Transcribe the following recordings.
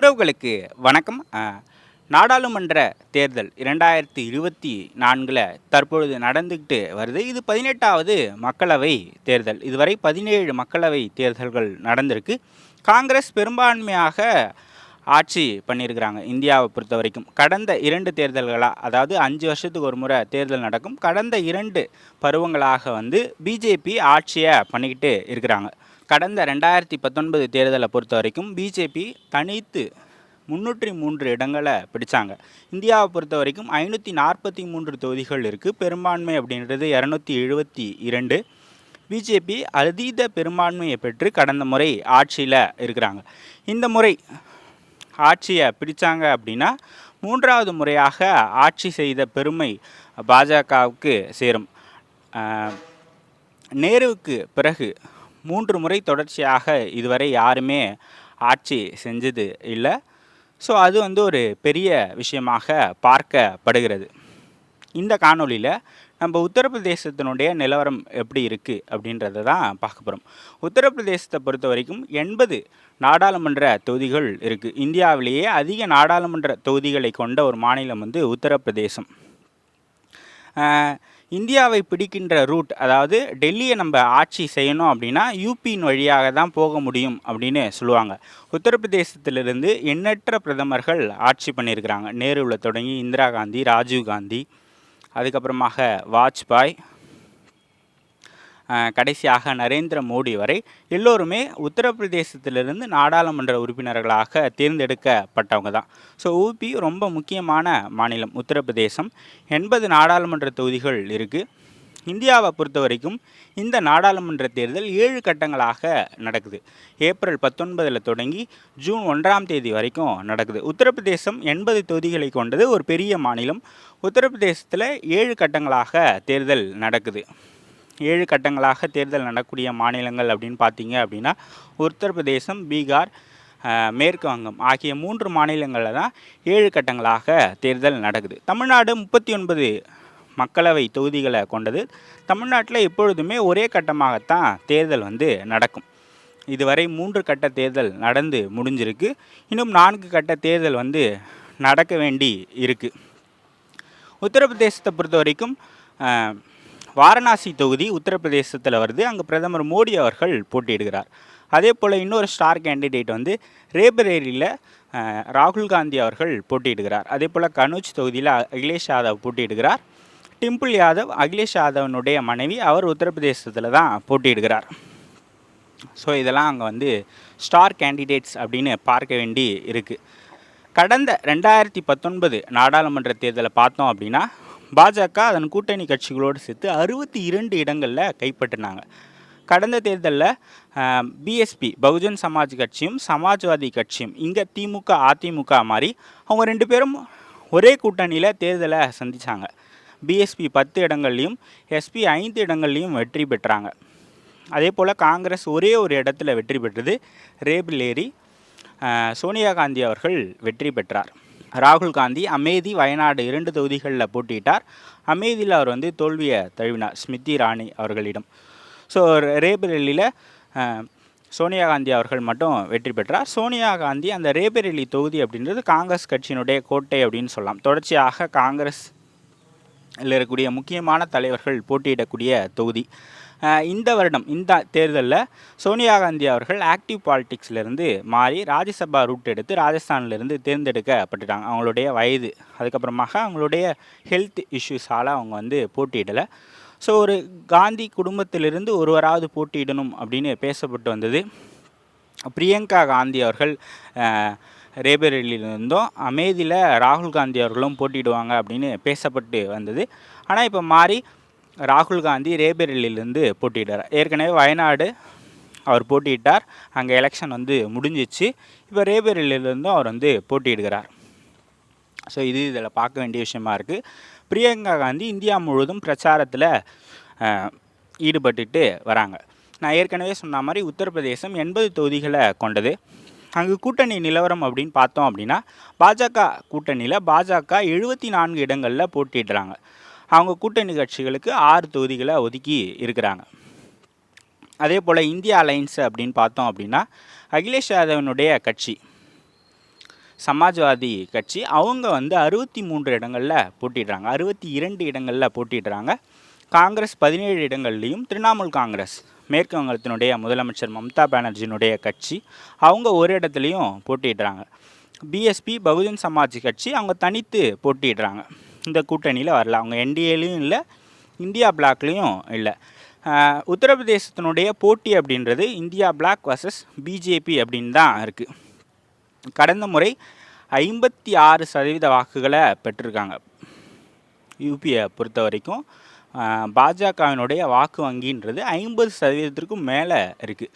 உறவுகளுக்கு வணக்கம். நாடாளுமன்ற தேர்தல் 2024 தற்பொழுது நடந்துக்கிட்டு வருது. இது 18வது மக்களவை தேர்தல். இதுவரை 17 மக்களவை தேர்தல்கள் நடந்திருக்கு. காங்கிரஸ் பெரும்பான்மையாக ஆட்சி பண்ணியிருக்கிறாங்க இந்தியாவை பொறுத்த வரைக்கும். கடந்த 2 தேர்தல்களாக, அதாவது 5 வருஷத்துக்கு ஒரு முறை தேர்தல் நடக்கும். கடந்த 2 பருவங்களாக பிஜேபி ஆட்சியை பண்ணிக்கிட்டு இருக்கிறாங்க. கடந்த 2019 தேர்தலை பொறுத்த வரைக்கும் பிஜேபி தனித்து 303 இடங்களை பிடிச்சாங்க. இந்தியாவை பொறுத்த வரைக்கும் 543 தொகுதிகள் இருக்குது. பெரும்பான்மை அப்படின்றது 272. பிஜேபி அதீத பெரும்பான்மையை பெற்று கடந்த முறை ஆட்சியில் இருக்கிறாங்க. இந்த முறை ஆட்சியை பிடிச்சாங்க அப்படின்னா 3வது முறையாக ஆட்சி செய்த பெருமை பாஜகவுக்கு சேரும். நேருவுக்கு பிறகு 3 முறை தொடர்ச்சியாக இதுவரை யாருமே ஆட்சி செஞ்சது இல்லை. ஸோ அது ஒரு பெரிய விஷயமாக பார்க்கப்படுகிறது. இந்த காணொலியில் நம்ம உத்தரப்பிரதேசத்தினுடைய நிலவரம் எப்படி இருக்குது அப்படின்றத தான் பார்க்க போகிறோம். உத்தரப்பிரதேசத்தை பொறுத்த வரைக்கும் 80 நாடாளுமன்ற தொகுதிகள் இருக்குது. இந்தியாவிலேயே அதிக நாடாளுமன்ற தொகுதிகளை கொண்ட ஒரு மாநிலம் உத்தரப்பிரதேசம். இந்தியாவை பிடிக்கின்ற ரூட், அதாவது டெல்லியை நம்ம ஆட்சி செய்யணும் அப்படின்னா யூபியின் வழியாக தான் போக முடியும் அப்படின்னு சொல்லுவாங்க. உத்தரப்பிரதேசத்திலிருந்து எண்ணற்ற பிரதமர்கள் ஆட்சி பண்ணியிருக்கிறாங்க. நேருவில் தொடங்கி இந்திரா காந்தி, ராஜீவ் காந்தி, அதுக்கப்புறமாக வாஜ்பாய், கடைசியாக நரேந்திர மோடி வரை எல்லோருமே உத்தரப்பிரதேசத்திலிருந்து நாடாளுமன்ற உறுப்பினர்களாக தேர்ந்தெடுக்கப்பட்டவங்க தான். ஸோ ஊபி ரொம்ப முக்கியமான மாநிலம். உத்தரப்பிரதேசம் 80 நாடாளுமன்ற தொகுதிகள் இருக்குது. இந்தியாவை பொறுத்த வரைக்கும் இந்த நாடாளுமன்ற தேர்தல் 7 கட்டங்களாக நடக்குது. ஏப்ரல் 19 தொடங்கி ஜூன் 1ஆம் தேதி வரைக்கும் நடக்குது. உத்தரப்பிரதேசம் 80 தொகுதிகளை கொண்டது ஒரு பெரிய மாநிலம். உத்தரப்பிரதேசத்தில் 7 கட்டங்களாக தேர்தல் நடக்குது. 7 கட்டங்களாக தேர்தல் நடக்கக்கூடிய மாநிலங்கள் அப்படின்னு பார்த்தீங்க அப்படின்னா உத்தரப்பிரதேசம், பீகார், மேற்கு வங்கம் ஆகிய 3 மாநிலங்களில் தான் 7 கட்டங்களாக தேர்தல் நடக்குது. தமிழ்நாடு 39 மக்களவை தொகுதிகளை கொண்டது. தமிழ்நாட்டில் எப்பொழுதுமே ஒரே கட்டமாகத்தான் தேர்தல் நடக்கும். இதுவரை 3 கட்ட தேர்தல் நடந்து முடிஞ்சிருக்கு. இன்னும் 4 கட்ட தேர்தல் நடக்க வேண்டி இருக்குது. உத்தரப்பிரதேசத்தை பொறுத்த வரைக்கும் வாரணாசி தொகுதி உத்தரப்பிரதேசத்தில் வருது. அங்கே பிரதமர் மோடி அவர்கள் போட்டியிடுகிறார். அதே போல் இன்னொரு ஸ்டார் கேண்டிடேட் ரேபரேலியில் ராகுல் காந்தி அவர்கள் போட்டியிடுகிறார். அதே போல் கனூஜ் தொகுதியில் அகிலேஷ் யாதவ் போட்டியிடுகிறார். டிம்பிள் யாதவ் அகிலேஷ் யாதவனுடைய மனைவி, அவர் உத்தரப்பிரதேசத்தில் தான் போட்டியிடுகிறார். ஸோ இதெல்லாம் அங்கே ஸ்டார் கேண்டிடேட்ஸ் அப்படின்னு பார்க்க வேண்டி இருக்குது. கடந்த 2019 நாடாளுமன்ற தேர்தலை பார்த்தோம் அப்படின்னா பாஜக அதன் கூட்டணி கட்சிகளோடு சேர்த்து 62 இடங்களில் கைப்பற்றினாங்க. கடந்த தேர்தலில் பிஎஸ்பி பகுஜன் சமாஜ் கட்சியும் சமாஜ்வாதி கட்சியும், இங்கே திமுக அதிமுக மாதிரி அவங்க 2 பேரும் ஒரே கூட்டணியில் தேர்தலை சந்தித்தாங்க. பிஎஸ்பி 10 இடங்கள்லையும் எஸ்பி 5 இடங்கள்லையும் வெற்றி பெற்றாங்க. அதே போல் காங்கிரஸ் ஒரே ஒரு இடத்துல வெற்றி பெற்றது. ரேபரேலி சோனியா காந்தி அவர்கள் வெற்றி பெற்றார். ராகுல் காந்தி அமேதி, வயநாடு 2 தொகுதிகளில் போட்டியிட்டார். அமேதியில் அவர் தோல்வியை தழுவினார் ஸ்மிருதி இரானி அவர்களிடம். ஸோ ரேபரேலியில் சோனியா காந்தி அவர்கள் மட்டும் வெற்றி பெற்றார். சோனியா காந்தி அந்த ரேபரேலி தொகுதி அப்படின்றது காங்கிரஸ் கட்சியினுடைய கோட்டை அப்படின்னு சொல்லலாம். தொடர்ச்சியாக காங்கிரஸில் இருக்கக்கூடிய முக்கியமான தலைவர்கள் போட்டியிடக்கூடிய தொகுதி. இந்த வருடம் இந்த தேர்தலில் சோனியா காந்தி அவர்கள் ஆக்டிவ் பாலிடிக்ஸ்லேருந்து மாறி ராஜ்யசபா ரூட் எடுத்து ராஜஸ்தானிலிருந்து தேர்ந்தெடுக்கப்பட்டுட்டாங்க. அவங்களுடைய வயது, அதுக்கப்புறமாக அவங்களுடைய ஹெல்த் இஷ்யூஸால் அவங்க போட்டியிடலை. ஸோ ஒரு காந்தி குடும்பத்திலிருந்து ஒருவராவது போட்டியிடணும் அப்படின்னு பேசப்பட்டு வந்தது. பிரியங்கா காந்தி அவர்கள் ரேபரேலியிலிருந்தும் அமேதியில் ராகுல் காந்தி அவர்களும் போட்டியிடுவாங்க அப்படின்னு பேசப்பட்டு வந்தது. ஆனால் இப்போ மாறி ராகுல் காந்தி ரேபரேலியிலிருந்து போட்டியிட்டார். ஏற்கனவே வயநாடு அவர் போட்டியிட்டார். அங்கே எலெக்ஷன் முடிஞ்சிச்சு. இப்போ ரேபரேலியிலிருந்தும் அவர் போட்டியிடுகிறார். ஸோ இதில் பார்க்க வேண்டிய விஷயமா இருக்குது. பிரியங்கா காந்தி இந்தியா முழுவதும் பிரச்சாரத்தில் ஈடுபட்டுட்டு வராங்க. நான் ஏற்கனவே சொன்ன மாதிரி உத்தரப்பிரதேசம் 80 தொகுதிகளை கொண்டது. அங்கே கூட்டணி நிலவரம் அப்படின்னு பார்த்தோம் அப்படின்னா பாஜக கூட்டணியில் பாஜக 74 இடங்களில் போட்டியிடுறாங்க. அவங்க கூட்டணி கட்சிகளுக்கு 6 தொகுதிகளை ஒதுக்கி இருக்கிறாங்க. அதே போல் இந்தியா அலைன்ஸ் அப்படின்னு பார்த்தோம் அப்படின்னா அகிலேஷ் யாதவனுடைய கட்சி சமாஜ்வாதி கட்சி அவங்க வந்து 63 இடங்களில் போட்டிடுறாங்க, 62 இடங்களில் போட்டிடுறாங்க. காங்கிரஸ் 17 இடங்கள்லையும், திரிணாமுல் காங்கிரஸ் மேற்கு வங்கத்தினுடைய முதலமைச்சர் மம்தா பானர்ஜியினுடைய கட்சி அவங்க ஒரு இடத்துலையும் போட்டிடுறாங்க. பிஎஸ்பி பகுஜன் சமாஜ் கட்சி அவங்க தனித்து போட்டிடுறாங்க, இந்த கூட்டணியில் வரல. அவங்க என்டிஏலையும் இல்லை, இந்தியா பிளாக்லேயும் இல்லை. உத்தரப்பிரதேசத்தினுடைய போட்டி அப்படின்றது இந்தியா பிளாக் வர்சஸ் பிஜேபி அப்படின்னு தான் இருக்குது. கடந்த முறை 56% வாக்குகளை பெற்றிருக்காங்க. யூபியை பொறுத்த வரைக்கும் பாஜகவினுடைய வாக்கு வங்கின்றது 50%க்கும் மேலே இருக்குது.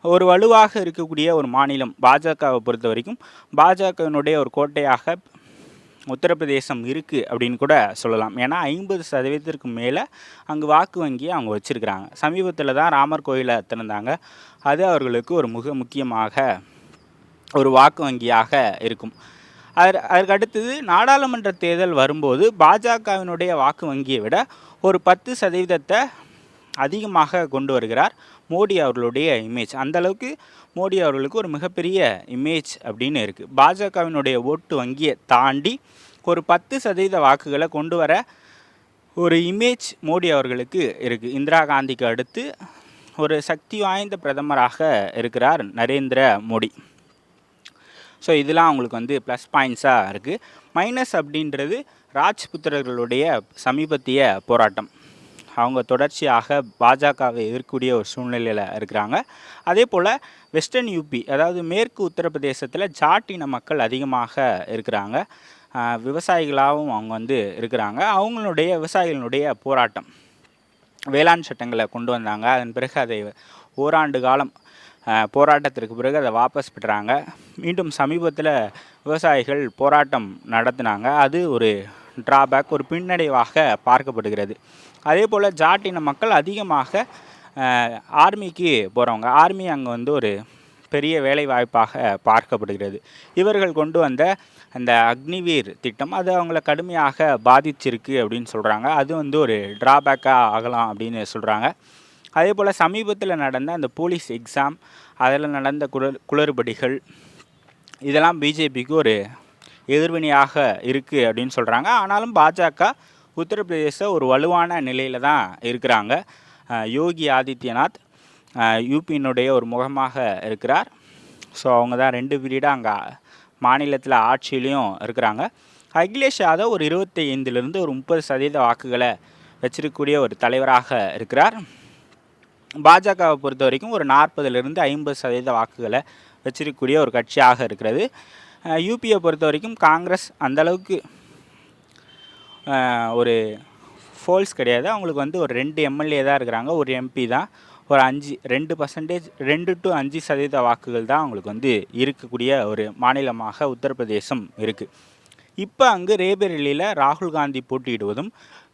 ஒரு வலுவாக இருக்கக்கூடிய ஒரு மாநிலம் பாஜகவை பொறுத்த வரைக்கும். பாஜகவினுடைய ஒரு கோட்டையாக உத்தரப்பிரதேசம் இருக்குது அப்படின்னு கூட சொல்லலாம். ஏன்னா 50%க்கு மேலே அங்கே வாக்கு வங்கியை அவங்க வச்சுருக்கிறாங்க. சமீபத்தில் தான் ராமர் கோயிலை திறந்தாங்க. அது அவர்களுக்கு ஒரு முக்கியமாக ஒரு வாக்கு வங்கியாக இருக்கும். அதற்கு அடுத்தது நாடாளுமன்ற தேர்தல் வரும்போது பாஜகவினுடைய வாக்கு வங்கியை விட ஒரு 10% அதிகமாக கொண்டு வருகிறார் மோடி அவர்களுடைய இமேஜ். அந்தளவுக்கு மோடி அவர்களுக்கு ஒரு மிகப்பெரிய இமேஜ் அப்படின்னு இருக்குது. பாஜகவினுடைய ஓட்டு வங்கியை தாண்டி ஒரு 10% வாக்குகளை கொண்டு வர ஒரு இமேஜ் மோடி அவர்களுக்கு இருக்குது. இந்திரா காந்திக்கு அடுத்து ஒரு சக்தி வாய்ந்த பிரதமராக இருக்கிறார் நரேந்திர மோடி. ஸோ இதெல்லாம் அவங்களுக்கு வந்து ப்ளஸ் பாயிண்ட்ஸாக இருக்குது. மைனஸ் அப்படின்றது ராஜ்புத்திரர்களுடைய சமீபத்திய போராட்டம். அவங்க தொடர்ச்சியாக பாஜகவை எதிர்க்கக்கூடிய ஒரு சூழ்நிலையில் இருக்கிறாங்க. அதே போல் வெஸ்டர்ன் யூபி, அதாவது மேற்கு உத்தரப்பிரதேசத்தில் ஜாட்டின மக்கள் அதிகமாக இருக்கிறாங்க. விவசாயிகளாகவும் அவங்க வந்து இருக்கிறாங்க. அவங்களுடைய விவசாயிகளுடைய போராட்டம், வேளாண் சட்டங்களை கொண்டு வந்தாங்க. அதன் பிறகு அதை ஓராண்டு காலம் போராட்டத்திற்கு பிறகு அதை வாபஸ் பெற்றாங்க. மீண்டும் சமீபத்தில் விவசாயிகள் போராட்டம் நடத்தினாங்க. அது ஒரு ட்ராபேக், ஒரு பின்னடைவாக பார்க்கப்படுகிறது. அதே போல் ஜாட்டின மக்கள் அதிகமாக ஆர்மிக்கு போகிறவங்க. ஆர்மி அங்கே வந்து ஒரு பெரிய வேலை வாய்ப்பாக பார்க்கப்படுகிறது. இவர்கள் கொண்டு வந்த அந்த அக்னிவீர் திட்டம் அது அவங்கள கடுமையாக பாதிச்சிருக்கு அப்படின்னு சொல்கிறாங்க. அது வந்து ஒரு ட்ராபேக்காக ஆகலாம் அப்படின்னு சொல்கிறாங்க. அதே போல் சமீபத்தில் நடந்த அந்த போலீஸ் எக்ஸாம், அதில் நடந்த குளறுபடிகள் இதெல்லாம் பிஜேபிக்கு ஒரு எதிர்வினையாக இருக்குது அப்படின்னு சொல்கிறாங்க. ஆனாலும் பாஜக உத்தரப்பிரதேச ஒரு வலுவான நிலையில் தான் இருக்கிறாங்க. யோகி ஆதித்யநாத் யூபியினுடைய ஒரு முகமாக இருக்கிறார். ஸோ அவங்க தான் 2 பீரியடாக அங்கே மாநிலத்தில் ஆட்சியிலையும் இருக்கிறாங்க. அகிலேஷ் யாதவ் ஒரு 25லிருந்து ஒரு 30% வாக்குகளை வச்சிருக்கக்கூடிய ஒரு தலைவராக இருக்கிறார். பாஜகவை பொறுத்த வரைக்கும் ஒரு 40லிருந்து 50% வாக்குகளை வச்சிருக்கக்கூடிய ஒரு கட்சியாக இருக்கிறது. யூபியை பொறுத்த வரைக்கும் காங்கிரஸ் அந்தளவுக்கு ஒரு ஃபோல்ஸ் கிடையாது. அவங்களுக்கு வந்து ஒரு 2 எம்எல்ஏ தான் இருக்கிறாங்க, ஒரு எம்பி தான். ஒரு 2% to 5% வாக்குகள் தான் அவங்களுக்கு வந்து இருக்கக்கூடிய ஒரு மாநிலமாக உத்தரப்பிரதேசம் இருக்குது. இப்போ அங்கு ரேபரேலியில் ராகுல் காந்தி போட்டியிடுவதும்,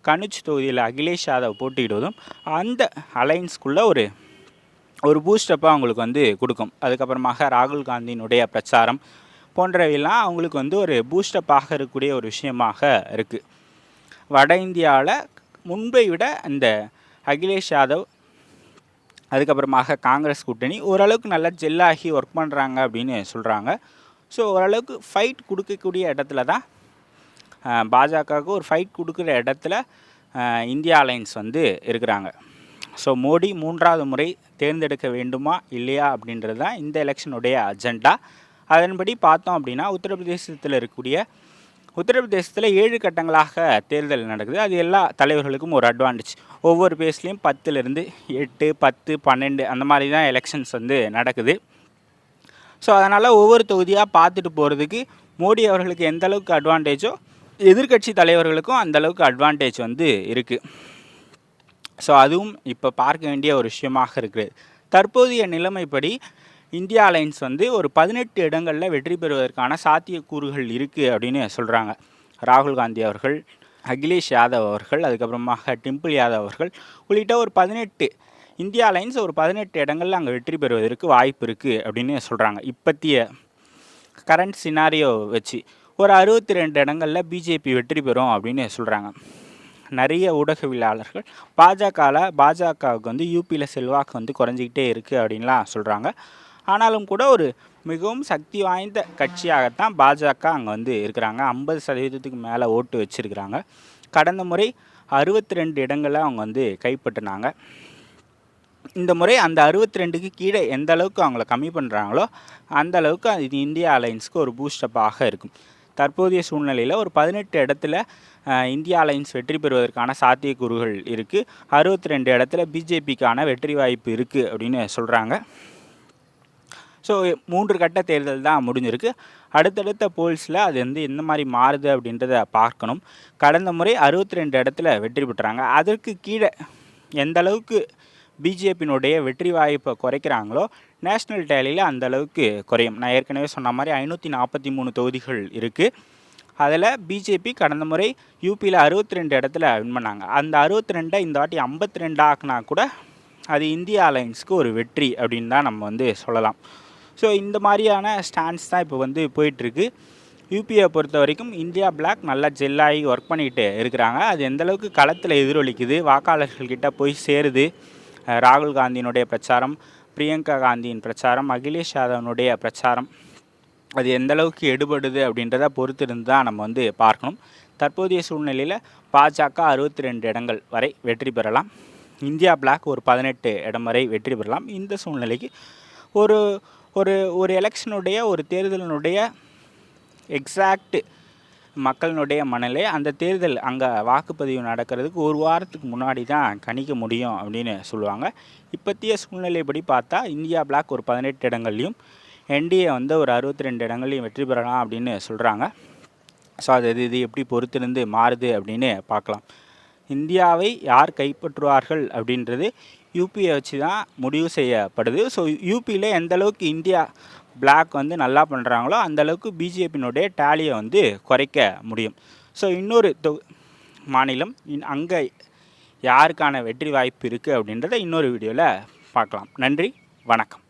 கனுஜ் தொகுதியில் அகிலேஷ் யாதவ் போட்டியிடுவதும் அந்த அலைன்ஸ்குள்ளே ஒரு பூஸ்டப்பாக அவங்களுக்கு வந்து கொடுக்கும். அதுக்கப்புறமாக ராகுல் காந்தியினுடைய பிரச்சாரம் போன்றவையெல்லாம் அவங்களுக்கு வந்து ஒரு பூஸ்டப்பாக இருக்கக்கூடிய ஒரு விஷயமாக இருக்குது. வட இந்தியாவில் முன்பை விட இந்த அகிலேஷ் யாதவ் அதுக்கப்புறமாக காங்கிரஸ் கூட்டணி ஓரளவுக்கு நல்லா ஜெல்லாகி ஒர்க் பண்ணுறாங்க அப்படின்னு சொல்கிறாங்க. ஸோ ஓரளவுக்கு ஃபைட் கொடுக்கக்கூடிய இடத்துல தான் பாஜகவுக்கு ஒரு ஃபைட் கொடுக்குற இடத்துல இந்தியா அலைன்ஸ் வந்து இருக்கிறாங்க. ஸோ மோடி 3வது முறை தேர்ந்தெடுக்க வேண்டுமா இல்லையா அப்படின்றது தான் இந்த எலெக்ஷனுடைய அஜெண்டா. அதன்படி பார்த்தோம் அப்படின்னா உத்தரப்பிரதேசத்தில் 7 கட்டங்களாக தேர்தல் நடக்குது. அது எல்லா தலைவர்களுக்கும் ஒரு அட்வான்டேஜ். ஒவ்வொரு பேஸ்லேயும் 10லிருந்து 8, 10, 12 அந்த மாதிரி தான் எலெக்ஷன்ஸ் வந்து நடக்குது. ஸோ அதனால் ஒவ்வொரு தொகுதியாக பார்த்துட்டு போகிறதுக்கு மோடி அவர்களுக்கு எந்த அளவுக்கு அட்வான்டேஜோ எதிர்க்கட்சி தலைவர்களுக்கும் அந்தளவுக்கு அட்வான்டேஜ் வந்து இருக்குது. ஸோ அதுவும் இப்போ பார்க்க வேண்டிய ஒரு விஷயமாக இருக்குது. தற்போதைய நிலைமைப்படி இந்தியா அலைன்ஸ் வந்து ஒரு 18 இடங்களில் வெற்றி பெறுவதற்கான சாத்தியக்கூறுகள் இருக்குது அப்படின்னு சொல்கிறாங்க. ராகுல் காந்தி அவர்கள், அகிலேஷ் யாதவ் அவர்கள், அதுக்கப்புறமாக டிம்பிள் யாதவ் அவர்கள் உள்ளிட்ட ஒரு 18 இந்தியா அலைன்ஸ் ஒரு 18 இடங்களில் அங்கே வெற்றி பெறுவதற்கு வாய்ப்பு இருக்குது அப்படின்னு சொல்கிறாங்க. இப்பத்திய கரண்ட் சினாரியோ வச்சு ஒரு 62 இடங்களில் பிஜேபி வெற்றி பெறும் அப்படின்னு சொல்கிறாங்க. நிறைய ஊடகவியலாளர்கள் பாஜகவுக்கு வந்து யூபியில் செல்வாக்கு வந்து குறைஞ்சிக்கிட்டே இருக்குது அப்படின்லாம் சொல்கிறாங்க. ஆனாலும் கூட ஒரு மிகவும் சக்தி வாய்ந்த கட்சியாகத்தான் பாஜக அங்கே வந்து இருக்கிறாங்க. 50% மேலே ஓட்டு வச்சுருக்கிறாங்க. கடந்த முறை 62 இடங்களை அவங்க வந்து கைப்பற்றினாங்க. இந்த முறை அந்த 62க்கு கீழே எந்த அளவுக்கு அவங்கள கம்மி பண்ணுறாங்களோ அந்த அளவுக்கு இது இந்தியா அலையன்ஸ்க்கு ஒரு பூஸ்டப்பாக இருக்கும். தற்போதைய சூழ்நிலையில் ஒரு 18 இடத்துல இந்தியா அலையன்ஸ் வெற்றி பெறுவதற்கான சாத்தியக்கூறுகள் இருக்குது. 62 இடத்துல பிஜேபிக்கான வெற்றி வாய்ப்பு இருக்குது அப்படின்னு சொல்கிறாங்க. ஸோ 3 கட்ட தேர்தல் தான் முடிஞ்சிருக்கு. அடுத்தடுத்த போல்ஸில் அது வந்து எந்த மாதிரி மாறுது அப்படின்றத பார்க்கணும். கடந்த முறை 62 இடத்துல வெற்றி பெற்றாங்க. அதற்கு கீழே எந்த அளவுக்கு பிஜேபியினுடைய வெற்றி வாய்ப்பை குறைக்கிறாங்களோ நேஷ்னல் டேலியில் அந்த அளவுக்கு குறையும். நான் ஏற்கனவே சொன்ன மாதிரி 543 தொகுதிகள் இருக்குது. அதில் பிஜேபி கடந்த முறை யூபியில் 62 இடத்துல வின் பண்ணாங்க. அந்த 62 இந்த வாட்டி 52 ஆக்குனா கூட அது இந்தியா அலையன்ஸ்க்கு ஒரு வெற்றி அப்படின்னு தான் நம்ம வந்து சொல்லலாம். ஸோ இந்த மாதிரியான ஸ்டாண்ட்ஸ் தான் இப்போ வந்து போயிட்டுருக்கு. யூபியை பொறுத்த வரைக்கும் இந்தியா பிளாக் நல்லா ஜெல்லாகி ஒர்க் பண்ணிக்கிட்டு இருக்கிறாங்க. அது எந்தளவுக்கு களத்தில் எதிரொலிக்குது, வாக்காளர்கள்கிட்ட போய் சேருது. ராகுல் காந்தியினுடைய பிரச்சாரம், பிரியங்கா காந்தியின் பிரச்சாரம், அகிலேஷ் யாதவனுடைய பிரச்சாரம் அது எந்தளவுக்கு எடுபடுது அப்படின்றத பொறுத்திருந்து தான் நம்ம வந்து பார்க்கணும். தற்போதைய சூழ்நிலையில் பாஜக 62 இடங்கள் வரை வெற்றி பெறலாம். இந்தியா பிளாக் ஒரு 18 இடம் வரை வெற்றி பெறலாம். இந்த சூழ்நிலைக்கு ஒரு ஒரு ஒரு எலெக்ஷனுடைய ஒரு தேர்தலினுடைய எக்ஸாக்ட் மக்களினுடைய மனநிலை அந்த தேர்தல் அங்கே வாக்குப்பதிவு நடக்கிறதுக்கு ஒரு வாரத்துக்கு முன்னாடி தான் கணிக்க முடியும் அப்படின்னு சொல்லுவாங்க. இப்போத்திய சூழ்நிலைப்படி பார்த்தா இந்தியா பிளாக் ஒரு 18 இடங்கள்லையும் என்டிஏ வந்து ஒரு 62 இடங்கள்லையும் வெற்றி பெறலாம் அப்படின்னு சொல்கிறாங்க. ஸோ இது எப்படி பொறுத்திருந்து மாறுது அப்படின்னு பார்க்கலாம். இந்தியாவை யார் கைப்பற்றுவார்கள் அப்படின்றது யூபியை வச்சு தான் முடிவு செய்யப்படுது. ஸோ யூபியில் எந்தளவுக்கு இந்தியா பிளாக் வந்து நல்லா பண்ணுறாங்களோ அந்தளவுக்கு பிஜேபியினுடைய டேலியை வந்து குறைக்க முடியும். ஸோ இன்னொரு மாநிலம் அங்கே யாருக்கான வெற்றி வாய்ப்பு இருக்குது அப்படின்றத இன்னொரு வீடியோவில் பார்க்கலாம். நன்றி, வணக்கம்.